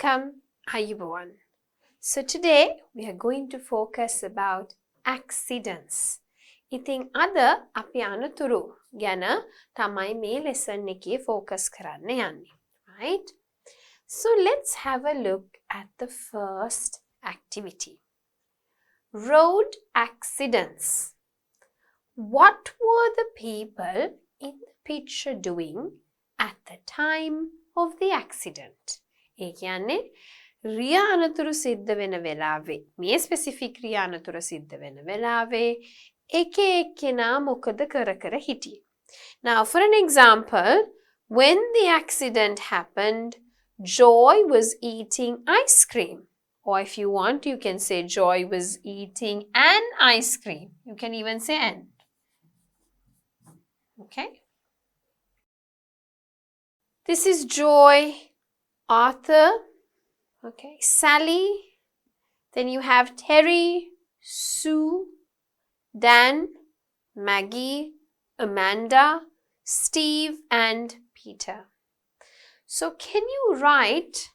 Welcome, Ayubawan. So today we are going to focus about accidents. ඉතින් අද අපි අනතුරු ගැන තමයි මේ lesson එකේ focus කරන්න යන්නේ. Right? So let's have a look at the first activity. Road accidents. What were the people in the picture doing at the time of the accident? ඒ කියන්නේ රියා අනතුරු සිද්ධ වෙන වෙලාවේ මේ ස්පෙસિෆික් රියා අනතුරු සිද්ධ වෙන වෙලාවේ එක එක්කෙනා මොකද කර හිටියේ? Now for an example, when the accident happened, Joy was eating ice cream. Or if you want, you can say Joy was eating an ice cream. You can even say an. Okay? This is Joy, Arthur, okay, Sally, then you have Terry, Sue, Dan, Maggie, Amanda, Steve, and Peter. So can you write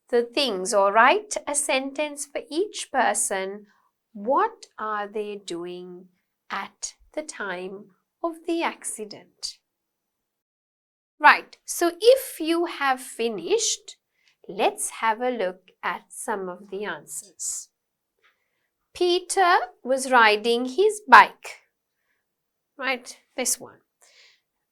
the things or write a sentence for each person? What are they doing at the time of the accident? Right, so if you have finished, let's have a look at some of the answers. Peter was riding his bike. Right, this one.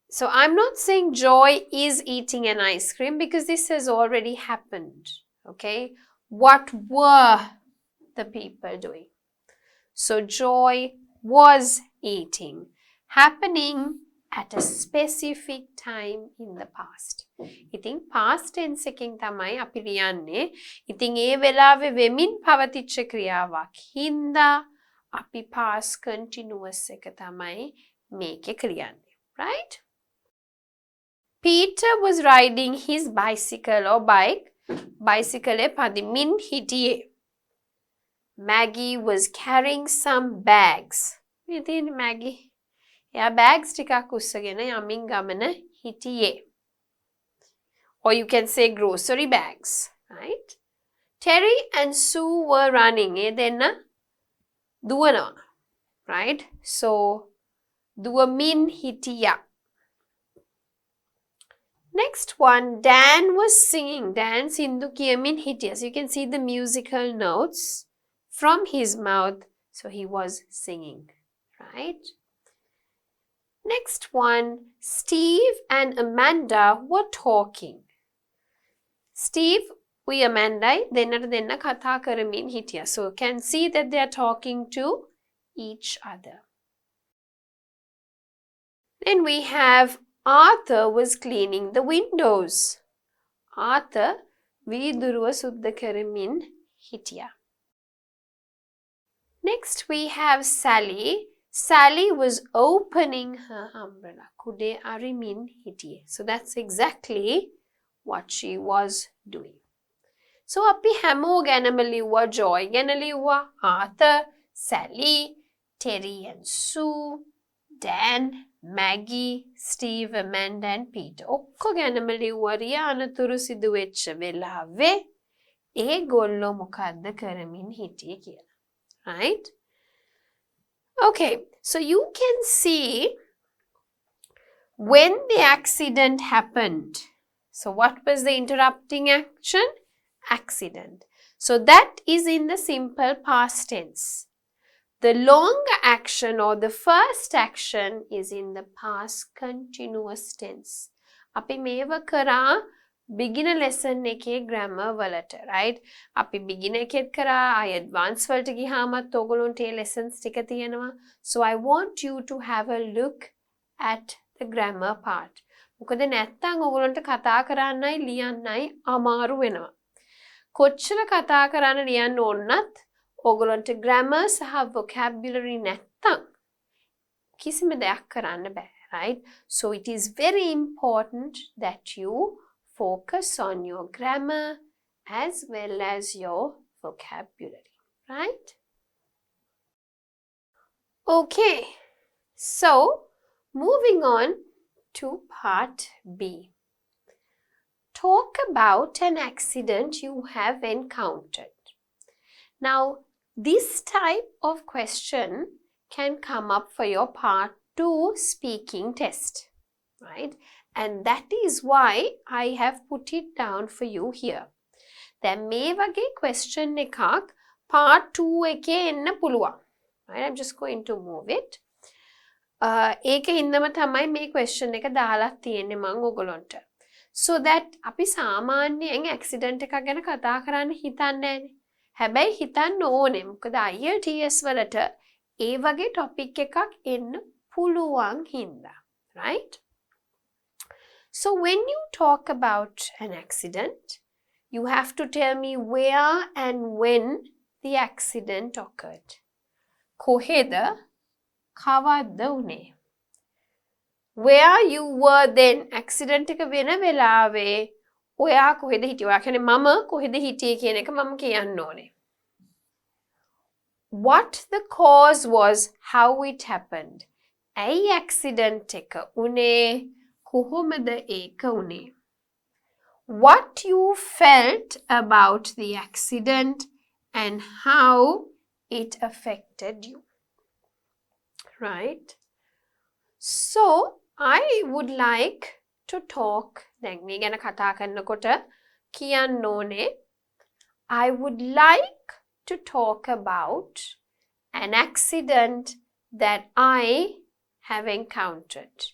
So I'm not saying Joy is eating an ice cream because this has already happened. Okay, what were the people doing? So Joy was eating, happening at a specific time in the past. ඉතින් past tense එකෙන් තමයි අපි ලියන්නේ. ඉතින් ඒ වෙලාවේ වෙමින් පවතිච්ච ක්‍රියාවක් හින්දා අපි past continuous එක තමයි මේකේ ලියන්නේ. Right? Peter was riding his bicycle or bike. Bicycle එක පදිමින් හිටියේ. Maggie was carrying some bags. ඉතින් Maggie එයා bags ටිකක් උස්සගෙන යමින් ගමන හිටියේ. Or you can say grocery bags, right? Terry and Sue were running. ඒ දෙන්න දුවනවා. Right? So දුවමින් හිටියා. Next one, Dan was singing. Dan සින්දු කියමින් හිටියා. So you can see the musical notes from his mouth. So he was singing, right? Next one, Steve and Amanda were talking. Steve, we Amanda, දෙන්න කතා කරමින් හිටියා. So you can see that they are talking to each other. Then we have Arthur was cleaning the windows. Arthur වීදුරුව සුද්ධ කරමින් හිටියා. Next we have Sally. Sally was opening her umbrella. කුඩේ අරිමින් හිටියේ. So that's exactly what she was doing. So අපි හැමෝ ගැනම ලිව්වා Joy ගැන ලිව්වා Arthur, Sally, Terry and Sue, Dan, Maggie, Steve, Amanda and Peter. ඔක්කො ගැනම ලිව්වා රියා අනතුරු සිදු වෙච්ච වෙලාවේ ඒගොල්ලෝ මොකද්ද කරමින් හිටියේ කියලා. Right? Okay, so you can see when the accident happened. So what was the interrupting action? Accident. So that is in the simple past tense. The longer action or the first action is in the past continuous tense. අපි මේව කරා beginner lesson එකේ grammar වලට, right? අපි beginner එකෙත් කරා, I advanced වලට ගියාමත් ඔයගොල්ලන්ට ඒ lessons ටික තියෙනවා. So I want you to have a look at the grammar part. මොකද නැත්තම් ඔයගොල්ලන්ට කතා කරන්නයි ලියන්නයි අමාරු වෙනවා. කොච්චර කතා කරන්න ලියන්න ඕනත් ඔයගොල්ලන්ට grammar සහ vocabulary නැත්තම් කිසිම දෙයක් කරන්න බෑ, right? So it is very important that you focus on your grammar as well as your vocabulary, right? Okay, so moving on to part B. talk about an accident you have encountered. Now, this type of question can come up for your part 2 speaking test, right? And that is why I have put it down for you here. දැන් මේ වගේ question එකක් part 2 එකේ එන්න පුළුවන්. Right? I'm just going to move it. ඒක හින්දම තමයි මේ question එක දාලා තියෙන්නේ මම ඔයගොල්ලන්ට. So that අපි සාමාන්‍යයෙන් accident එකක් ගැන කතා කරන්න හිතන්නේ නැහැනේ. හැබැයි හිතන්න ඕනේ. මොකද IELTS වලට ඒ වගේ topic එකක් එන්න පුළුවන් හින්දා. Right? So when you talk about an accident, you have to tell me where and when the accident occurred. කොහෙද කවද්ද උනේ? Where you were then. accident එක වෙන වෙලාවේ ඔයා කොහෙද හිටියේ? ඔයා කියන්නේ මම කොහෙද හිටියේ කියන එක මම කියන්න ඕනේ. What the cause was, how it happened. ඇයි accident එක උනේ? කොහොමද ඒක උනේ? What you felt about the accident and how it affected you. Right? So, I would like to talk, දැන් මේ ගැන කතා කරනකොට කියන්න ඕනේ, I would like to talk about an accident that I have encountered.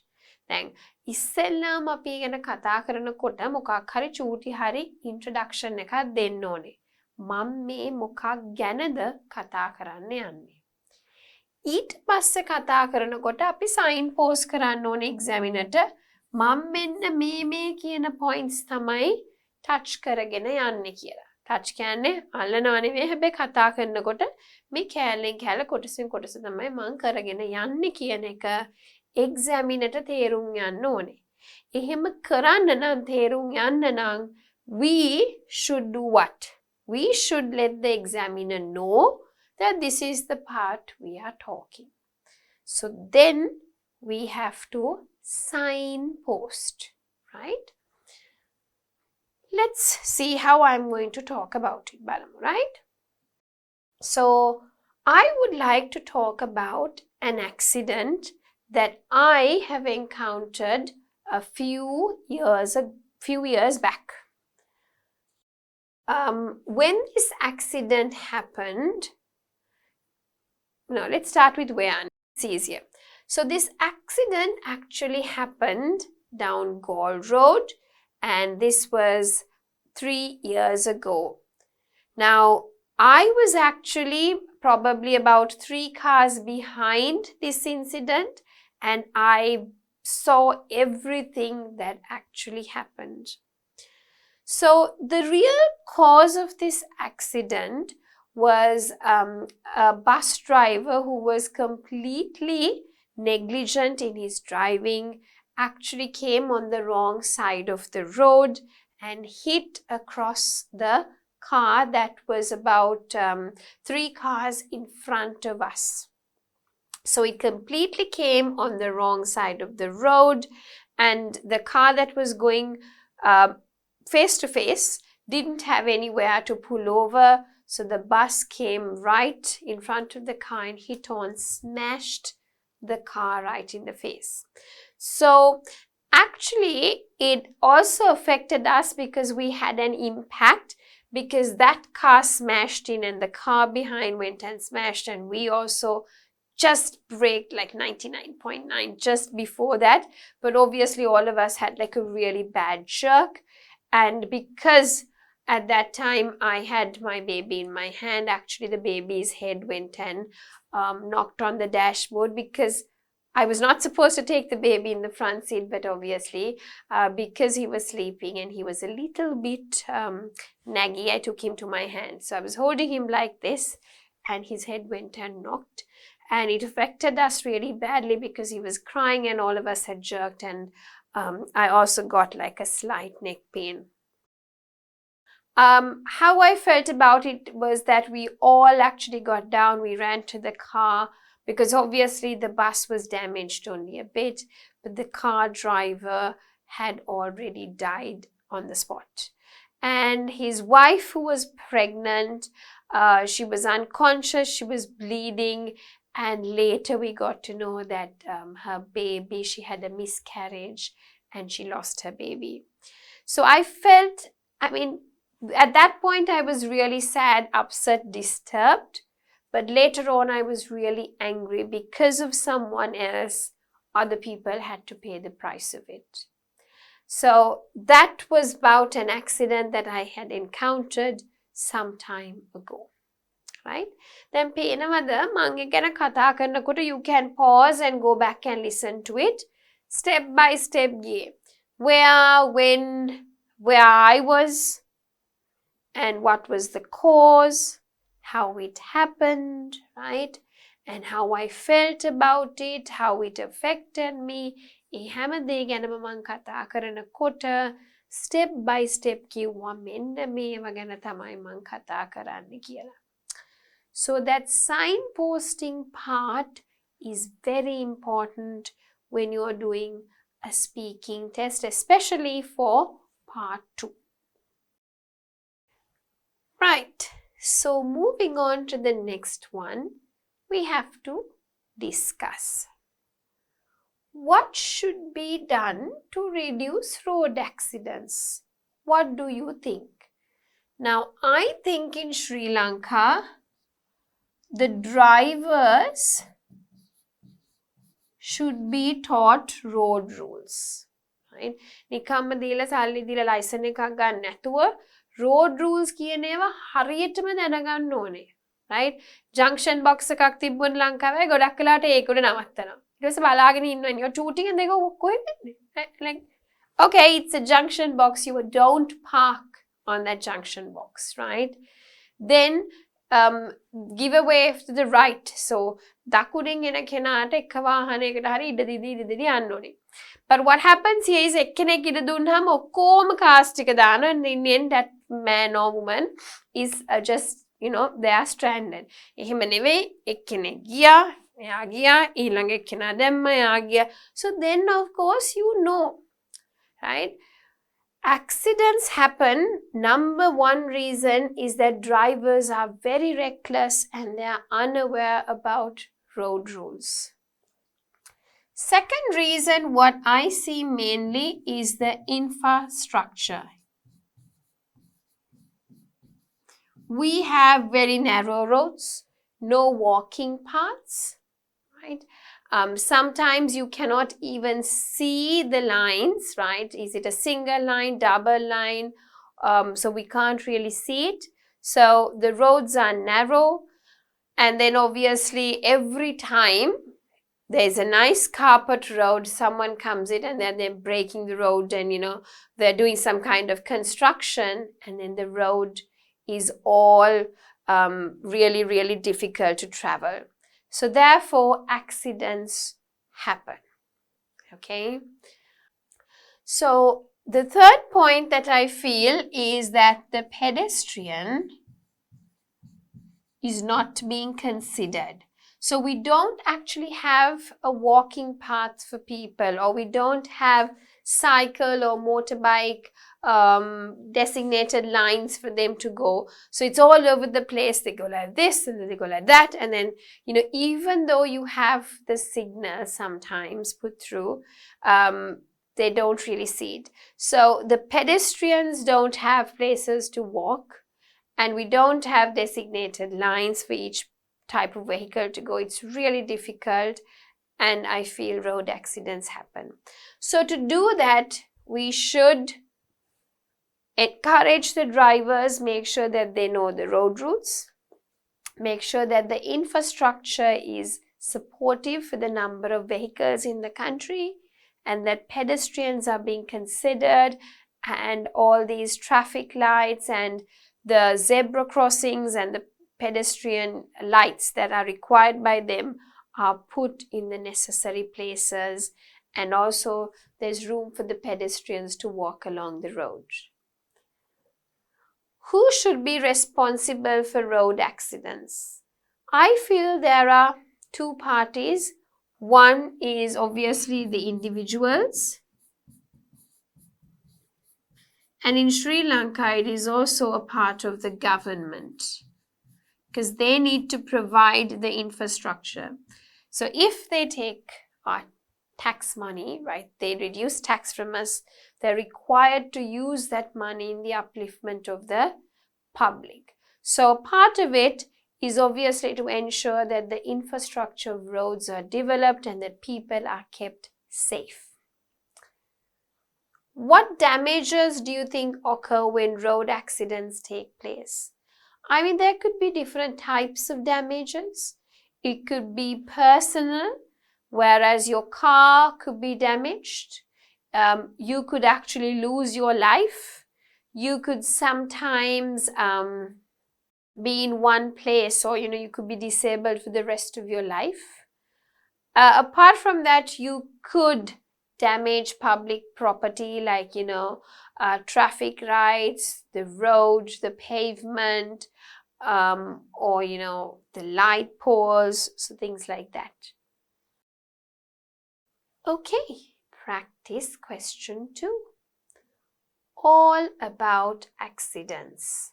දැන් ඉස්සෙල්ලාම අපි ගැන කතා කරනකොට මොකක් හරි චූටි හරි introduction එකක් දෙන්න ඕනේ. මම මේ මොකක් ගැනද කතා කරන්න යන්නේ. ඊට පස්සේ කතා කරනකොට අපි sign post කරන්න ඕනේ examiner-ට මම මෙන්න මේ කියන points තමයි touch කරගෙන යන්නේ කියලා. touch කියන්නේ අල්ලනවා නෙවෙයි හැබැයි කතා කරනකොට මේ කැලෙන් කැල කොටසින් කොටස තමයි මම කරගෙන යන්නේ කියන එක examiner-ට තේරුම් යන්න ඕනේ. එහෙම කරන්න නම් තේරුම් යන්න නම් we should do what? We should let the examiner know that this is the part we are talking. So then we have to signpost, right? Let's see how I'm going to talk about it, Balamu, right? So I would like to talk about an accident that I have encountered a few years back. When this accident happened, no, let's start with where. It's easier. So this accident actually happened down Gaul Road, and this was 3 years ago. Now, I was actually probably about 3 cars behind this incident, and I saw everything that actually happened. So the real cause of this accident was a bus driver who was completely negligent in his driving, actually came on the wrong side of the road and hit across the car that was about 3 cars in front of us. So it completely came on the wrong side of the road, and the car that was going face to face didn't have anywhere to pull over. So the bus came right in front of the car and hit on, smashed the car right in the face. So actually it also affected us because we had an impact, because that car smashed in and the car behind went and smashed, and we also just braked like 99.9 just before that. But obviously all of us had like a really bad jerk, and because at that time I had my baby in my hand, actually the baby's head went and knocked on the dashboard, because I was not supposed to take the baby in the front seat, but obviously because he was sleeping and he was a little bit naggy, I took him to my hand. So I was holding him like this and his head went and knocked, and it affected us really badly because he was crying and all of us had jerked, and I also got like a slight neck pain. How I felt about it was that we all actually got down, we ran to the car, because obviously the bus was damaged only a bit, but the car driver had already died on the spot. And his wife, who was pregnant, she was unconscious, she was bleeding, and later we got to know that her baby, she had a miscarriage and she lost her baby. So I felt, at that point I was really sad, upset, disturbed. But later on I was really angry because of someone else. Other people had to pay the price of it. So that was about an accident that I had encountered some time ago. Right? Then පේනවද මං ගැන කතා කරනකොට you can pause and go back and listen to it. Step by step ගියේ. Where, when, where I was, and what was the cause, how it happened, right? And how I felt about it, how it affected me. ඒ හැම දේ ගැනම මං කතා කරනකොට step by step කිව්වා මෙන්න මේව ගැන තමයි මං කතා කරන්න කියලා. So that signposting part is very important when you are doing a speaking test, especially for part 2. Right, so moving on to the next one, we have to discuss what should be done to reduce road accidents. What do you think? Now, I think in Sri Lanka, the drivers should be taught road rules. Right? නිකම්ම දීලා සල්ලි දීලා licence එකක් ගන්න නැතුව road rules කියන ඒවා හරියටම දැනගන්න ඕනේ. Right? Junction box එකක් තිබ්බොත් ලංකාවේ ගොඩක් වෙලාවට ඒක උඩ නවත්තනවා. ඊට පස්සේ බලාගෙන ඉන්නවා and you're tooting and they go කොහෙද යන්නේ? Like, okay, it's a junction box, you don't park on that junction box, right? Then give away to the right. So දකුණින් එන කෙනාට එක වාහනයකට හරි ඉඩ දීදී යන්න ඕනේ. But what happens here is එක්කෙනෙක් ඉඩ දුන්නාම ඔක්කොම කාස් ටික දානවා and in the end that man or woman is just, they are stranded. එහෙම නෙවෙයි, එක්කෙනෙක් ගියා, එයා ගියා, ඊළඟ එක්කෙනා දැම්ම, එයා ගියා. So then of course right? Accidents happen. Number one reason is that drivers are very reckless and they are unaware about road rules. Second reason, what I see mainly, is the infrastructure. We have very narrow roads, no walking paths, right? Sometimes you cannot even see the lines, right? Is it a single line, double line? So we can't really see it. So the roads are narrow, and then obviously every time there's a nice carpet road, someone comes in and then they're breaking the road and they're doing some kind of construction, and then the road is all really, really difficult to travel. So therefore, accidents happen, okay? So the third point that I feel is that the pedestrian is not being considered. So we don't actually have a walking path for people, or we don't have cycle or motorbike designated lines for them to go. So it's all over the place. They go like this and then they go like that, and then even though you have the signal sometimes put through, they don't really see it. So the pedestrians don't have places to walk, and we don't have designated lines for each type of vehicle to go. It's really difficult, and I feel road accidents happen. So to do that, we should encourage the drivers, make sure that they know the road routes, make sure that the infrastructure is supportive for the number of vehicles in the country, and that pedestrians are being considered, and all these traffic lights and the zebra crossings and the pedestrian lights that are required by them are put in the necessary places, and also there's room for the pedestrians to walk along the road. Who should be responsible for road accidents? I feel there are two parties. One is obviously the individuals, And in Sri Lanka, it is also a part of the government because they need to provide the infrastructure. So if they take our tax money, right, they reduce tax from us, they're required to use that money in the upliftment of the public. So part of it is obviously to ensure that the infrastructure of roads are developed and that people are kept safe. What damages do you think occur when road accidents take place? I mean, there could be different types of damages. It could be personal, whereas your car could be damaged. You could actually lose your life. You could sometimes be in one place, or you could be disabled for the rest of your life. Apart from that, you could damage public property like traffic lights, the road, the pavement, or the light poles, so things like that. Okay, practice question 2. All about accidents.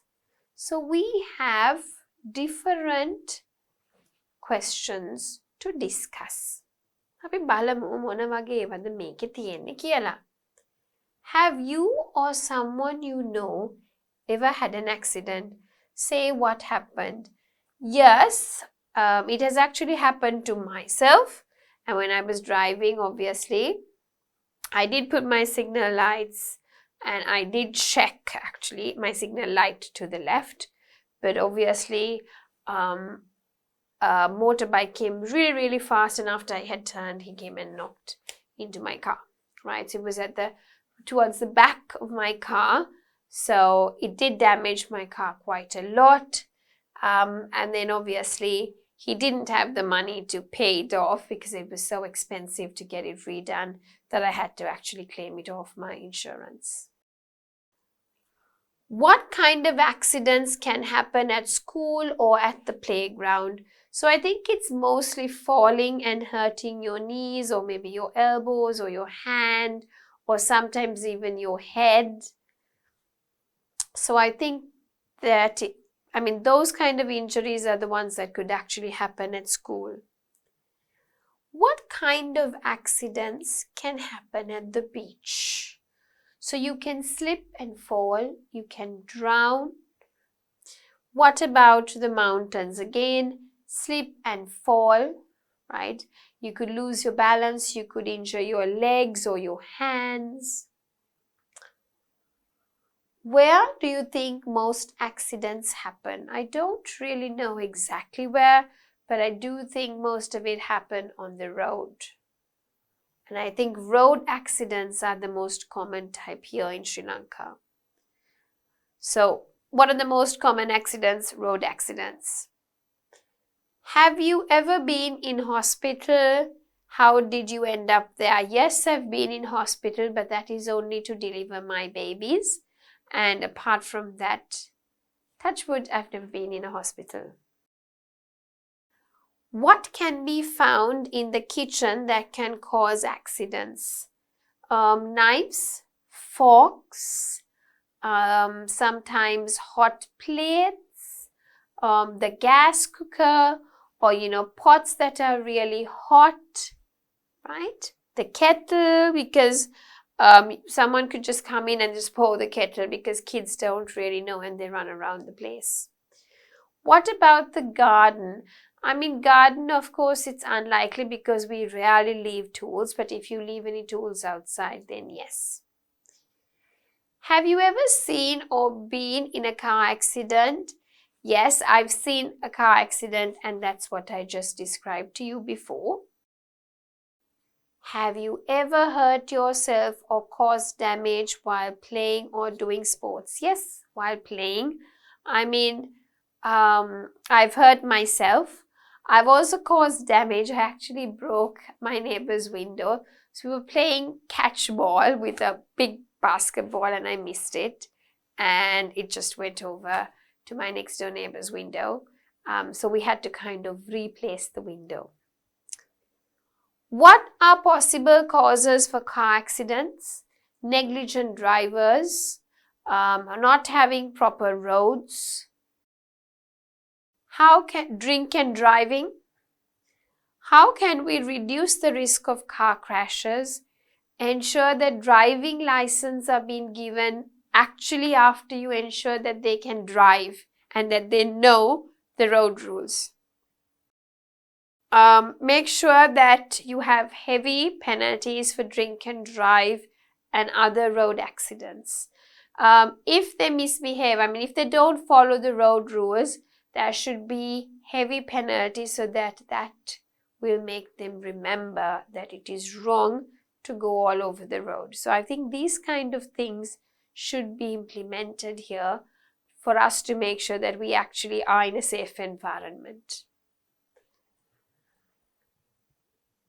So we have different questions to discuss. අපි බලමු මොන වගේ ඒවාද මේකේ තියෙන්නේ කියලා. Have you or someone you know ever had an accident? Say what happened. Yes, it has actually happened to myself. And when I was driving, obviously, I did put my signal lights and I did check actually my signal light to the left. But obviously, a motorbike came really, really fast, and after I had turned, he came and knocked into my car, right? So it was towards the back of my car, so it did damage my car quite a lot. And then obviously, he didn't have the money to pay it off because it was so expensive to get it redone that I had to actually claim it off my insurance. What kind of accidents can happen at school or at the playground? So I think it's mostly falling and hurting your knees or maybe your elbows or your hand or sometimes even your head. So I think that, those kind of injuries are the ones that could actually happen at school. What kind of accidents can happen at the beach? So you can slip and fall, you can drown. What about the mountains? Again, slip and fall, right? You could lose your balance, you could injure your legs or your hands. Where do you think most accidents happen? I don't really know exactly where, but I do think most of it happen on the road. And I think road accidents are the most common type here in Sri Lanka. So, what are the most common accidents? Road accidents. Have you ever been in hospital? How did you end up there? Yes, I've been in hospital, but that is only to deliver my babies. And apart from that, touch wood, I've never been in a hospital. What can be found in the kitchen that can cause accidents? Knives, forks, sometimes hot plates, the gas cooker, or pots that are really hot, right? The kettle, because someone could just come in and just pour the kettle because kids don't really know and they run around the place. What about the garden? Garden, of course, it's unlikely because we rarely leave tools, but if you leave any tools outside, then yes. Have you ever seen or been in a car accident? Yes, I've seen a car accident, and that's what I just described to you before. Have you ever hurt yourself or caused damage while playing or doing sports? Yes, while playing. I've hurt myself. I've also caused damage. I actually broke my neighbor's window. So we were playing catch ball with a big basketball and I missed it. And it just went over to my next door neighbor's window. So we had to kind of replace the window. What are possible causes for car accidents? Negligent drivers, not having proper roads. Drink and driving? How can we reduce the risk of car crashes? Ensure that driving license are being given actually after you ensure that they can drive and that they know the road rules. Make sure that you have heavy penalties for drink and drive and other road accidents. If they misbehave, if they don't follow the road rules, there should be heavy penalties so that will make them remember that it is wrong to go all over the road. So I think these kind of things should be implemented here for us to make sure that we actually are in a safe environment.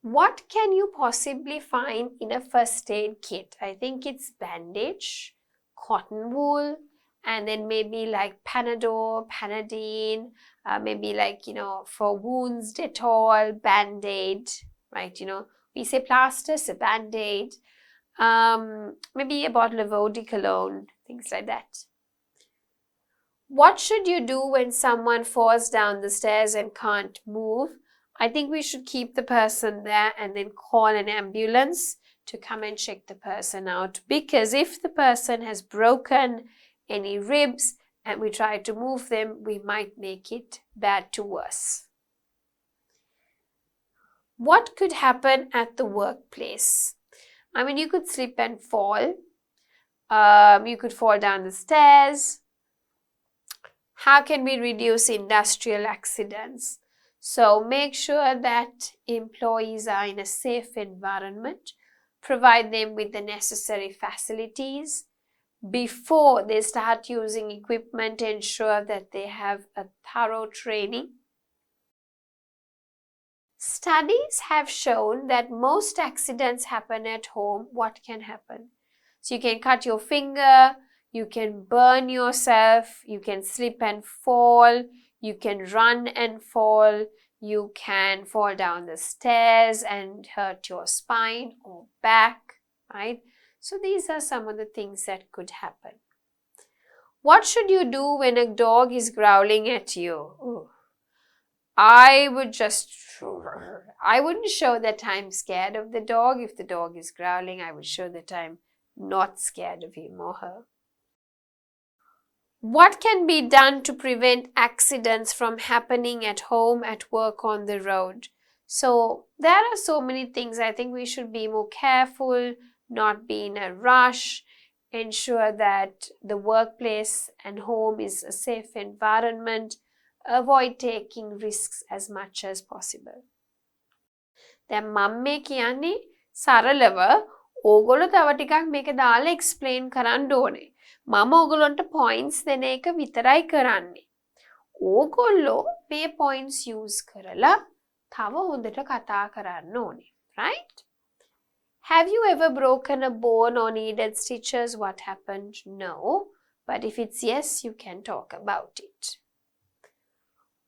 What can you possibly find in a first aid kit? I think it's bandage, cotton wool, and then maybe like Panadol, Panadine, maybe like, for wounds, Dettol, Band-Aid, right? We say plaster, so Band-Aid, maybe a bottle of eau de cologne, things like that. What should you do when someone falls down the stairs and can't move? I think we should keep the person there and then call an ambulance to come and check the person out, because if the person has broken any ribs and we try to move them, we might make it bad to worse. What could happen at the workplace? You could slip and fall. You could fall down the stairs. How can we reduce industrial accidents? So make sure that employees are in a safe environment. Provide them with the necessary facilities. Before they start using equipment, ensure that they have a thorough training. Studies have shown that most accidents happen at home. What can happen? So you can cut your finger, you can burn yourself, you can slip and fall, you can run and fall, you can fall down the stairs and hurt your spine or back, right? So these are some of the things that could happen. What should you do when a dog is growling at you? Ooh. I wouldn't show that I'm scared of the dog. If the dog is growling, I would show that I'm not scared of him or her. What can be done to prevent accidents from happening at home, at work, on the road? So there are so many things. I think we should be more careful, not be in a rush, ensure that the workplace and home is a safe environment, avoid taking risks as much as possible. දැන් මම මේ කියන්නේ සරලව ඕගොල්ලෝ තව ටිකක් මේක දාලා එක්ස්ප්ලেইন කරන්න ඕනේ. මම ඕගොල්ලන්ට points දෙන එක විතරයි කරන්නේ. ඕගොල්ලෝ මේ points use කරලා තව හොඳට කතා කරන්න ඕනේ. Right? Have you ever broken a bone or needed stitches? What happened? No. But if it's yes, you can talk about it.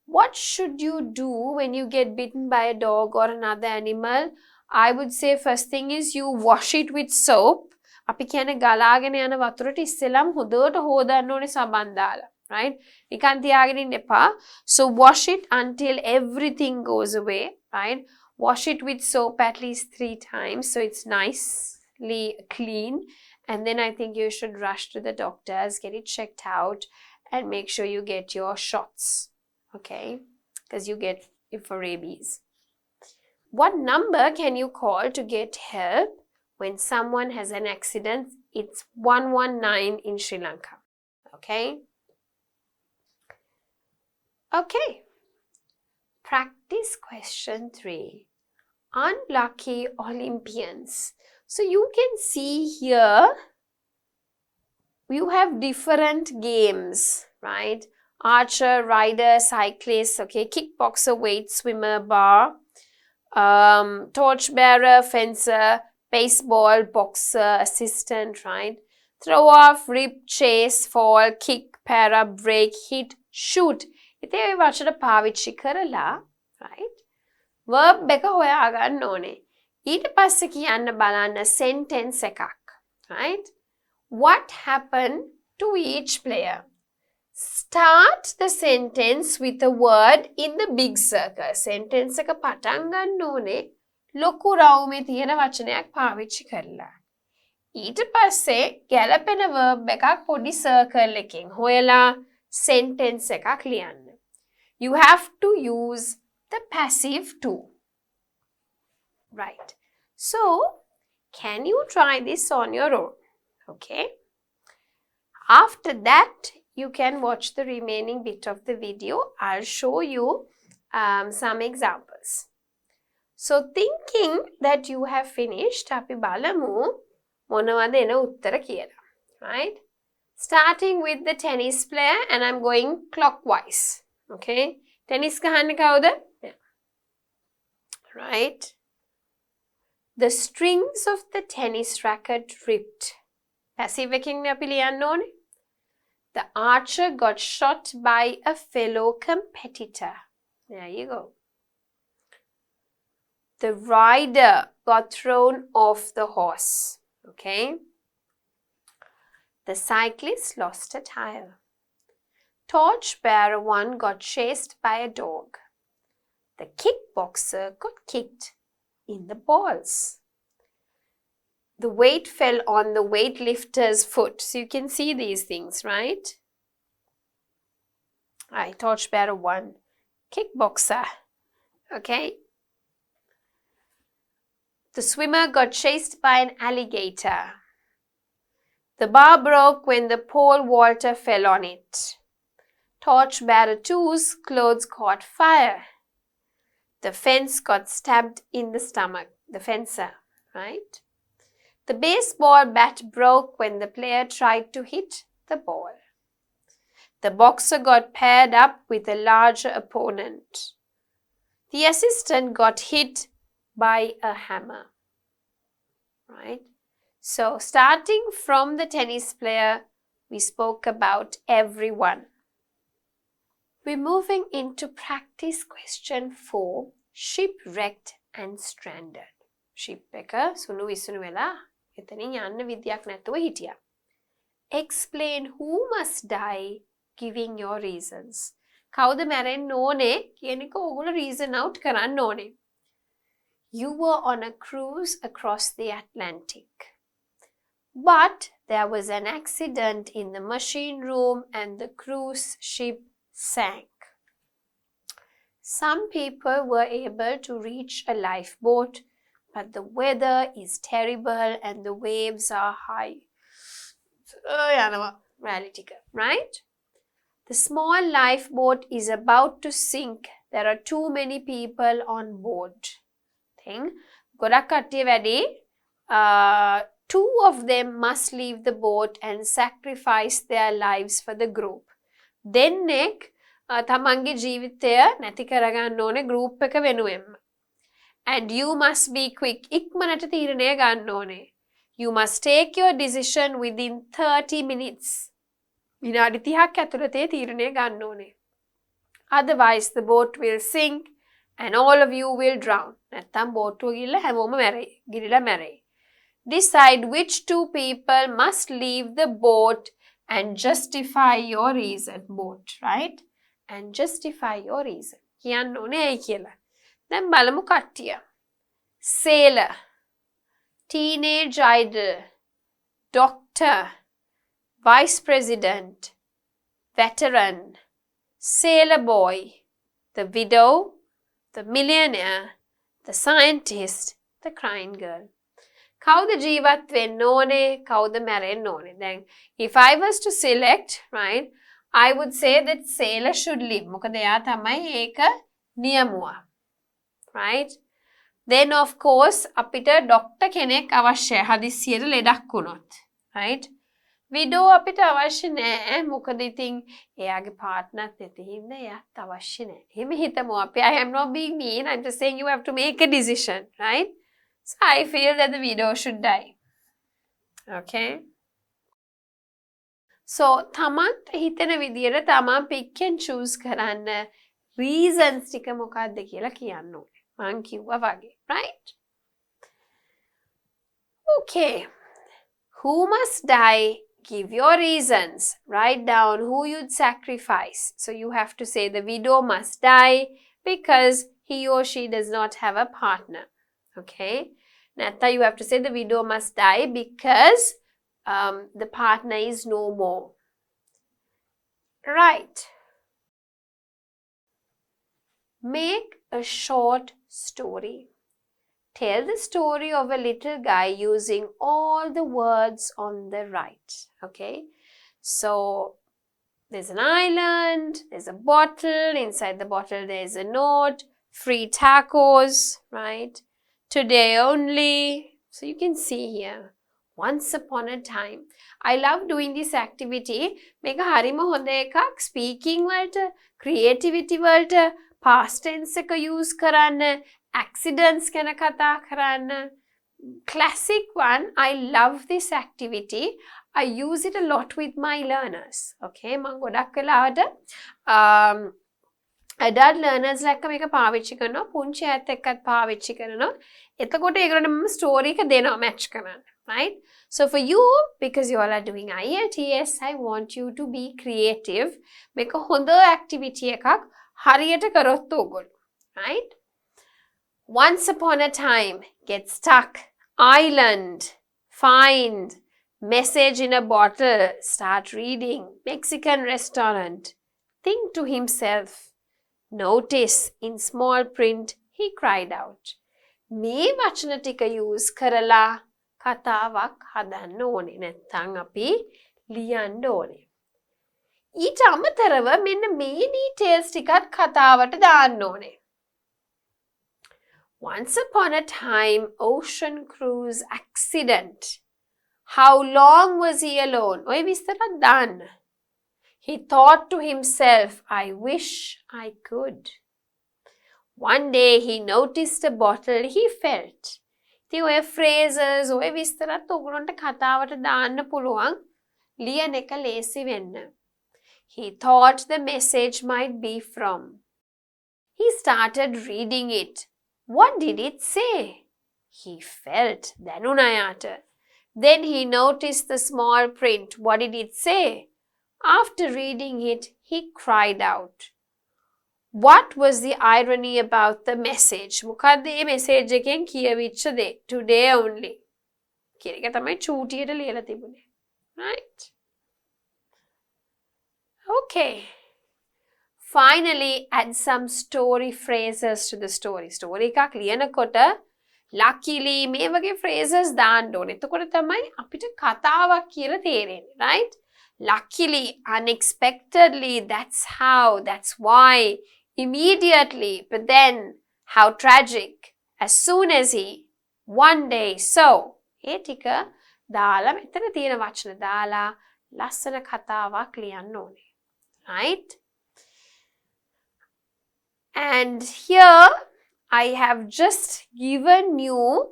What should you do when you get bitten by a dog or another animal? I would say first thing is you wash it with soap. අපි කියන්නේ ගලාගෙන යන වතුරට ඉස්සෙල්ලාම හොඳට හොදන්න ඕනේ සබන් දාලා, right? නිකන් තියාගෙන ඉන්න එපා. So wash it until everything goes away, right? Wash it with soap at least 3 times so it's nicely clean. And then I think you should rush to the doctors, get it checked out, and make sure you get your shots, okay? Because you get it for rabies. What number can you call to get help when someone has an accident? It's 119 in Sri Lanka, okay? Okay. Practice question 3. Unlucky Olympians. So you can see here, you have different games, right? Archer, rider, cyclist, okay, kickboxer, weight swimmer, bar, torchbearer, fencer, baseball, boxer, assistant, right? Throw off, rip, chase, fall, kick, para, break, hit, shoot. ඉතින් ඒ වචන පාවිච්චි කරලා, right? verb එක හොයාගන්න ඕනේ. ඊට පස්සේ කියන්න බලන්න sentence එකක්, right? What happened to each player. Start the sentence with a word in the big circle. Sentence එක පටන් ගන්න ඕනේ ලොකු රවුමේ තියෙන වචනයක් පාවිච්චි කරලා. ඊට පස්සේ ගැලපෙන verb එකක් පොඩි circle එකකින් හොයලා sentence එකක් ලියන්න. You have to use the passive too. Right. So, can you try this on your own? Okay. After that, you can watch the remaining bit of the video. I'll show you some examples. So, thinking that you have finished, අපි බලමු මොනවද එන උත්තර කියලා. Right? Starting with the tennis player, and I'm going clockwise. Okay? Tennis ගහන්නේ කවුද? Yeah. Right? The strings of the tennis racket ripped. Passive එකකින් අපි ලියන්න ඕනේ. The archer got shot by a fellow competitor. There you go. The rider got thrown off the horse. Okay. The cyclist lost a tire. Torchbearer 1 got chased by a dog. The kickboxer got kicked in the balls. The weight fell on the weightlifter's foot. So you can see these things, right? Right, torchbearer 1, kickboxer. Okay. The swimmer got chased by an alligator. The bar broke when the pole vaulter fell on it. Torchbearer 2's clothes caught fire. The fence got stabbed in the stomach. The fencer, right? The baseball bat broke when the player tried to hit the ball. The boxer got paired up with a larger opponent. The assistant got hit by a hammer. Right? So, starting from the tennis player, we spoke about everyone. We're moving into practice question 4, shipwrecked and stranded. Ship එක සුණු විසුණු වෙලා එතනින් යන්න විදියක් නැතුව හිටියා. Explain who must die, giving your reasons. කවුද මැරෙන්න ඕනේ කියන එක ඕගොල්ලෝ reason out කරන්න ඕනේ. You were on a cruise across the Atlantic. But there was an accident in the machine room and the cruise ship sank. Some people were able to reach a lifeboat, but the weather is terrible and the waves are high. Right? The small lifeboat is about to sink. There are too many people on board. Thing. ගොඩක් කට්ටිය වැඩි. Two of them must leave the boat and sacrifice their lives for the group. දෙන්නෙක් තමන්ගේ ජීවිතය නැති කරගන්න ඕනේ group එක වෙනුවෙන්ම. And you must be quick. ඉක්මනට තීරණය ගන්න ඕනේ. You must take your decision within 30 minutes. විනාඩි 30ක් ඇතුළතේ තීරණය ගන්න ඕනේ. Otherwise the boat will sink and all of you will drown. නැත්තම් බෝට්ටුව ගිහිල්ලා හැමෝම මැරෙයි. ගිලිලා මැරෙයි. Decide which two people must leave the boat and justify your reason. Boat, right? And justify your reason. කියන්න ඕනේ ඇයි කියලා. දැන් බලමු කට්ටිය. Sailor, teenage idol, doctor, vice president, veteran, sailor boy, the widow, the millionaire, the scientist, the crying girl. කවුද ජීවත් වෙන්න ඕනේ කවුද මැරෙන්න ඕනේ දැන් if I was to select, right, I would say that sailor should live. මොකද එයා තමයි ඒක නියමුවා. Right? Then of course අපිට doctor කෙනෙක් අවශ්‍යයි හදිස්සියට ලෙඩක් වුණොත්. Right? Widow අපිට අවශ්‍ය නැහැ. මොකද ඉතින් එයාගේ partner නැති හින්දා එයාත් අවශ්‍ය නැහැ. එහෙම හිතමු අපි. I am not being mean. I'm just saying you have to make a decision. Right? So I feel that the widow should die. Okay? So තමන්ට හිතෙන විදියට තමන් pick and choose කරන්න reasons ටික මොකක්ද කියලා කියන්න ඕනේ. මං කිව්වා වගේ. Right? Okay. Who must die, give your reasons. Write down who you'd sacrifice. So you have to say the widow must die because he or she does not have a partner. Okay? Natta, you have to say the widow must die because the partner is no more. Right. Make a short story. Tell the story of a little guy using all the words on the right. Okay? So, there's an island, there's a bottle, inside the bottle there's a note, free tacos, right? Today only. So, you can see here. Once upon a time. I love doing this activity. Meka harima honda ekak speaking walta, creativity walta, past tense එක use කරන්න, accidents ගැන කතා කරන්න. Classic one. I love this activity. I use it a lot with my learners. Okay, මම ගොඩක් වෙලාවට adult learners ලැක්ක මේක පාවිච්චි කරනවා, පුංචි ඇත් එක්කත් පාවිච්චි කරනවා. එතකොට ඒගොල්ලන්ට මම ස්ටෝරි එක දෙනවා match කරන්න. Right? So for you, because you all are doing IELTS, I want you to be creative. මේක හොඳ activity එකක් හරියට කරොත් ඕගොල්ලෝ. Right? Once upon a time, get stuck, island, find, message in a bottle, start reading, Mexican restaurant, think to himself, notice, in small print, he cried out. මේ වචන ටික use කරලා කතාවක් හදන්න ඕනේ. නැත්නම් අපි ලියන්න ඕනේ. ඊට අමතරව මෙන්න මේ details ටිකත් කතාවට දාන්න ඕනේ. Once upon a time, ocean cruise accident. How long was he alone? ඔය විස්තරත් දාන්න. He thought to himself, I wish I could. One day he noticed a bottle he felt. ඉතින් ඔය phrases, ඔය විස්තරත් ඔයගොල්ලන්ට කතාවට දාන්න පුළුවන්. ලියන එක ලේසි වෙන්න. He thought the message might be from. He started reading it. What did it say? He felt. දැනුණා යාට. Then he noticed the small print. What did it say? After reading it, he cried out. What was the irony about the message? මොකද්ද මේ message එකෙන් කියවිච්ච දේ? Today only. කියන එක තමයි චූටියට ලියලා තිබුණේ. Right? Okay. Finally, add some story phrases to the story. Story එකක් ලියනකොට luckily මේ වගේ phrases දාන්න ඕනේ. එතකොට තමයි අපිට කතාවක් කියලා තේරෙන්නේ. Right? Luckily, unexpectedly, that's how, that's why, immediately, but then, how tragic, as soon as he, one day, so. ඒ ටික දාලා මෙතන තියෙන වචන දාලා ලස්සන කතාවක් ලියන්න ඕනේ. Right? And here, I have just given you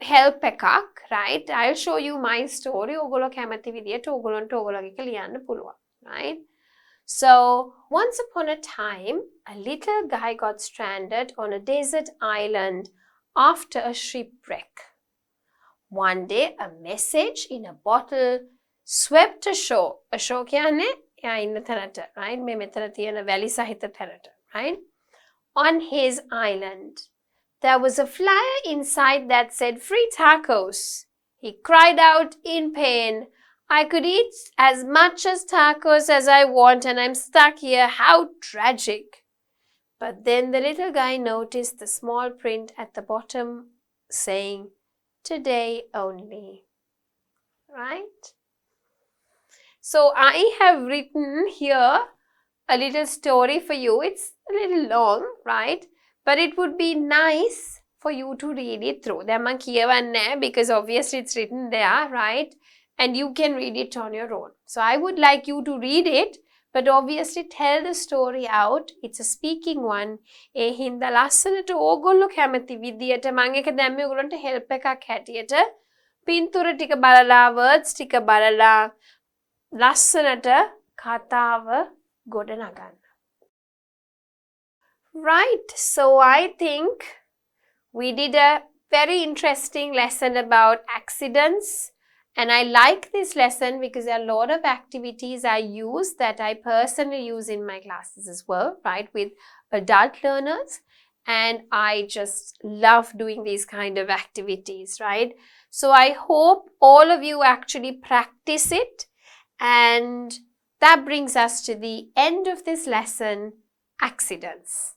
help එකක්, right? I'll show you my story. ඔයගොල්ලෝ කැමති විදියට ඔයගොල්ලන්ට ඔයගොල්ලෝගේ එක ලියන්න පුළුවන්, right? So, once upon a time, a little guy got stranded on a desert island after a shipwreck. One day, a message in a bottle swept ashore. Ashore කියන්නේ එයා ඉන්න තැනට, right? මේ මෙතන තියෙන වැලි සහිත තැනට, right? On his island. There was a flyer inside that said free tacos. He cried out in pain. I could eat as much as tacos as I want and I'm stuck here. How tragic. But then the little guy noticed the small print at the bottom saying, today only. Right? So I have written here a little story for you. It's a little long, right? But it would be nice for you to read it through. දැන් මම කියවන්නේ because obviously it's written there, right? And you can read it on your own. So I would like you to read it, but obviously tell the story out. It's a speaking one. ඒ හින්දා ලස්සනට ඕගොල්ලෝ කැමති විදියට මම එක දැම්මේ ඔයගොල්ලන්ට help එකක් හැටියට. පින්තූර ටික බලලා, words ටික බලලා ලස්සනට කතාව ගොඩනගන්න. Right, so I think we did a very interesting lesson about accidents And I like this lesson because there are a lot of activities I use that I personally use in my classes as well, right, with adult learners. And I just love doing these kind of activities, right? So I hope all of you actually practice it. And that brings us to the end of this lesson, accidents.